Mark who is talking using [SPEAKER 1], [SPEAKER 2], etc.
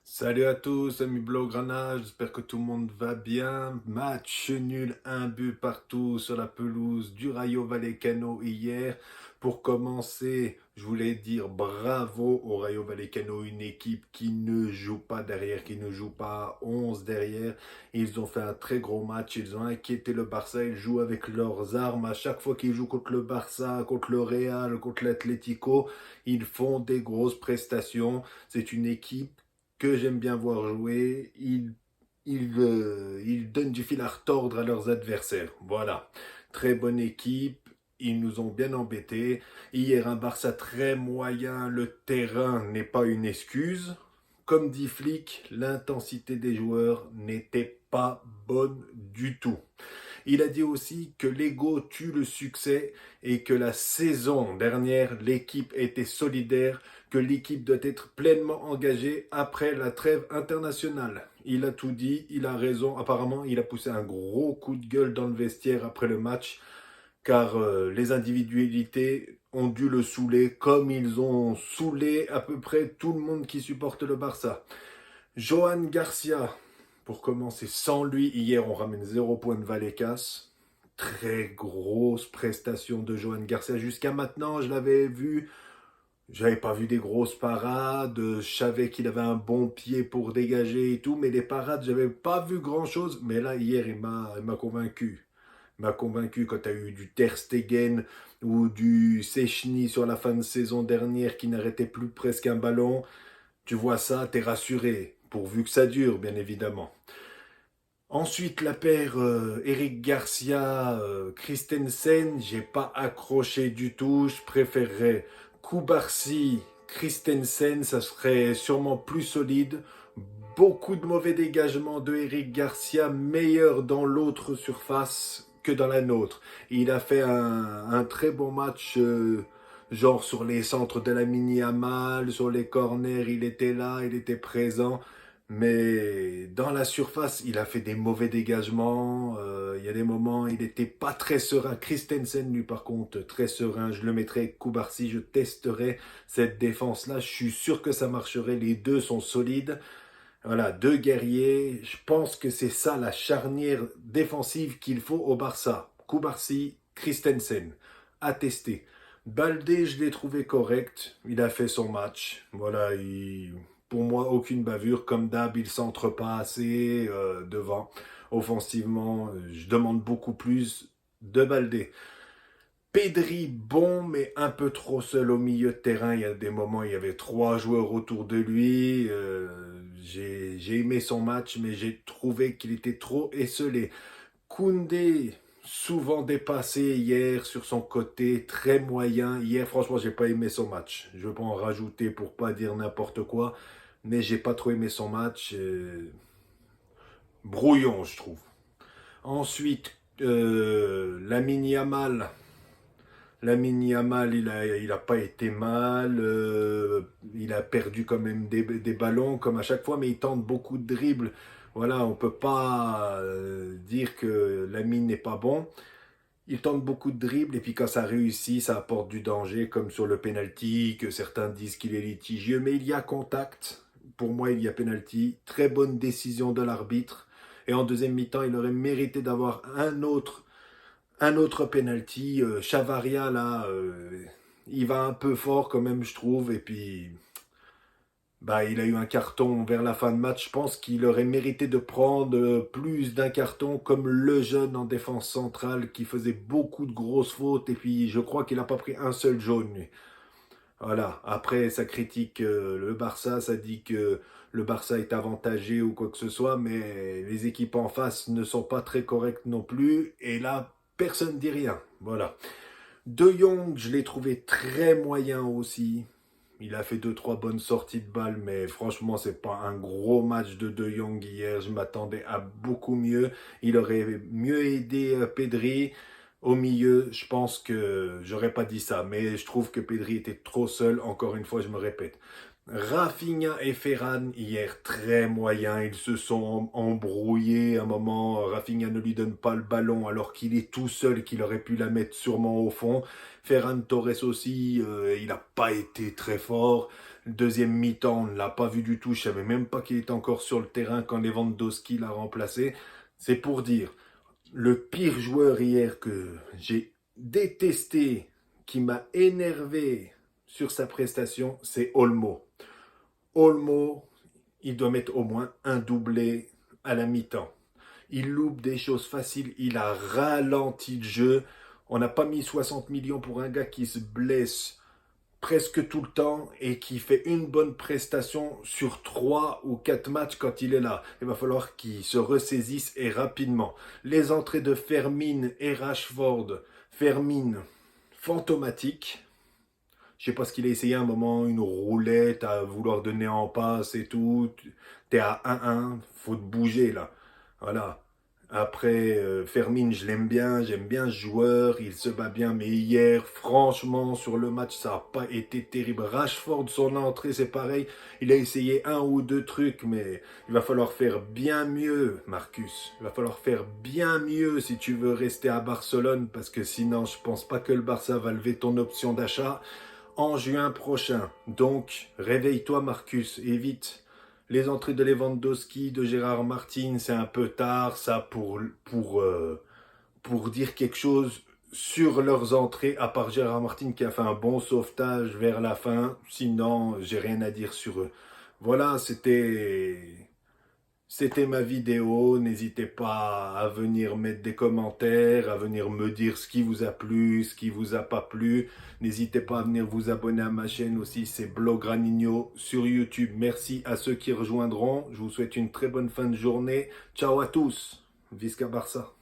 [SPEAKER 1] Salut à tous, amis Blaugrana, j'espère que tout le monde va bien. Match nul, un but partout sur la pelouse du Rayo Vallecano hier. Pour commencer, je voulais dire bravo au Rayo Vallecano, une équipe qui ne joue pas derrière, qui ne joue pas à 11 derrière. Ils ont fait un très gros match, ils ont inquiété le Barça, ils jouent avec leurs armes. À chaque fois qu'ils jouent contre le Barça, contre le Real, contre l'Atlético, ils font des grosses prestations. C'est une équipe que j'aime bien voir jouer. Ils donnent du fil à retordre à leurs adversaires. Voilà. Très bonne équipe. Ils nous ont bien embêtés. Hier, un Barça très moyen. Le terrain n'est pas une excuse. Comme dit Flick, l'intensité des joueurs n'était pas bonne du tout. Il a dit aussi que l'ego tue le succès et que la saison dernière, l'équipe était solidaire, que l'équipe doit être pleinement engagée après la trêve internationale. Il a tout dit, il a raison. Apparemment, il a poussé un gros coup de gueule dans le vestiaire après le match, car les individualités ont dû le saouler, comme ils ont saoulé à peu près tout le monde qui supporte le Barça. Johan Garcia, pour commencer, sans lui, hier on ramène 0 point de Vallecas. Très grosse prestation de Johan Garcia. Jusqu'à maintenant, je l'avais vu. J'avais pas vu des grosses parades. Je savais qu'il avait un bon pied pour dégager et tout. Mais les parades, j'avais pas vu grand chose. Mais là, hier, il m'a convaincu. Il m'a convaincu quand tu as eu du Ter Stegen ou du Sechny sur la fin de saison dernière qui n'arrêtait plus presque un ballon. Tu vois ça, t'es rassuré, pourvu que ça dure, bien évidemment. Ensuite, la paire Eric Garcia, Christensen, j'ai pas accroché du tout. Je préférerais Koubarsi, Christensen, ça serait sûrement plus solide. Beaucoup de mauvais dégagements de Eric Garcia, meilleur dans l'autre surface que dans la nôtre. Il a fait un très bon match, genre sur les centres de la mini-amal, sur les corners, il était là, il était présent. Mais dans la surface, il a fait des mauvais dégagements. Il y a des moments, il n'était pas très serein. Christensen, lui, par contre, très serein. Je le mettrais avec Koubarsi. Je testerai cette défense-là. Je suis sûr que ça marcherait. Les deux sont solides. Voilà, deux guerriers. Je pense que c'est ça la charnière défensive qu'il faut au Barça. Koubarsi, Christensen. À tester. Baldé, je l'ai trouvé correct. Il a fait son match. Voilà, pour moi, aucune bavure. Comme d'hab, il centre pas assez devant. Offensivement, je demande beaucoup plus de Baldé. Pedri, bon, mais un peu trop seul au milieu de terrain. Il y a des moments, il y avait trois joueurs autour de lui. J'ai aimé son match, mais j'ai trouvé qu'il était trop esselé. Koundé, souvent dépassé hier sur son côté, très moyen. Hier, franchement, j'ai pas aimé son match. Je veux pas en rajouter pour pas dire n'importe quoi, mais j'ai pas trop aimé son match. Brouillon, je trouve. Ensuite, Lamine Yamal. Lamine Yamal, il a pas été mal. Il a perdu quand même des ballons, comme à chaque fois, mais il tente beaucoup de dribbles. Voilà, on peut pas dire que Lamine n'est pas bon. Il tente beaucoup de dribbles et puis quand ça réussit, ça apporte du danger, comme sur le penalty, que certains disent qu'il est litigieux, mais il y a contact. Pour moi, il y a penalty. Très bonne décision de l'arbitre. Et en deuxième mi-temps, il aurait mérité d'avoir un autre penalty. Chavaria, là, il va un peu fort quand même, je trouve. Et puis, bah, il a eu un carton vers la fin de match. Je pense qu'il aurait mérité de prendre plus d'un carton comme le jeune en défense centrale qui faisait beaucoup de grosses fautes. Et puis, je crois qu'il n'a pas pris un seul jaune, lui. Voilà. Après, ça critique le Barça. Ça dit que le Barça est avantagé ou quoi que ce soit. Mais les équipes en face ne sont pas très correctes non plus. Et là, personne ne dit rien. Voilà. De Jong, je l'ai trouvé très moyen aussi. Il a fait deux trois bonnes sorties de balles, mais franchement, c'est pas un gros match de Jong hier. Je m'attendais à beaucoup mieux. Il aurait mieux aidé Pedri au milieu. Je pense que j'aurais pas dit ça, mais je trouve que Pedri était trop seul. Encore une fois, je me répète. Rafinha et Ferran hier très moyens, ils se sont embrouillés. À un moment, Rafinha ne lui donne pas le ballon alors qu'il est tout seul, qu'il aurait pu la mettre sûrement au fond. Ferran Torres aussi, il n'a pas été très fort. Le deuxième mi-temps, on ne l'a pas vu du tout. Je savais même pas qu'il était encore sur le terrain quand Lewandowski l'a remplacé. C'est pour dire, le pire joueur hier que j'ai détesté, qui m'a énervé sur sa prestation, c'est Olmo. Olmo, il doit mettre au moins un doublé à la mi-temps. Il loupe des choses faciles, il a ralenti le jeu. On n'a pas mis 60 millions pour un gars qui se blesse presque tout le temps et qui fait une bonne prestation sur 3 ou 4 matchs quand il est là. Il va falloir qu'il se ressaisisse et rapidement. Les entrées de Fermin et Rashford, Fermin, fantomatique. Je sais pas ce qu'il a essayé à un moment, une roulette à vouloir donner en passe et tout. T'es à 1-1, faut te bouger là. Voilà. Après, Fermin, je l'aime bien, j'aime bien ce joueur, il se bat bien, mais hier, franchement, sur le match, ça n'a pas été terrible. Rashford, son entrée, c'est pareil, il a essayé un ou deux trucs, mais il va falloir faire bien mieux, Marcus. Il va falloir faire bien mieux si tu veux rester à Barcelone, parce que sinon, je pense pas que le Barça va lever ton option d'achat en juin prochain. Donc, réveille-toi, Marcus, et vite. Les entrées de Lewandowski, de Gérard Martin, c'est un peu tard, ça, pour dire quelque chose sur leurs entrées, à part Gérard Martin qui a fait un bon sauvetage vers la fin. Sinon, j'ai rien à dire sur eux. Voilà, c'était ma vidéo. N'hésitez pas à venir mettre des commentaires, à venir me dire ce qui vous a plu, ce qui vous a pas plu. N'hésitez pas à venir vous abonner à ma chaîne aussi, c'est Blogranino sur YouTube. Merci à ceux qui rejoindront. Je vous souhaite une très bonne fin de journée. Ciao à tous. Visca Barça.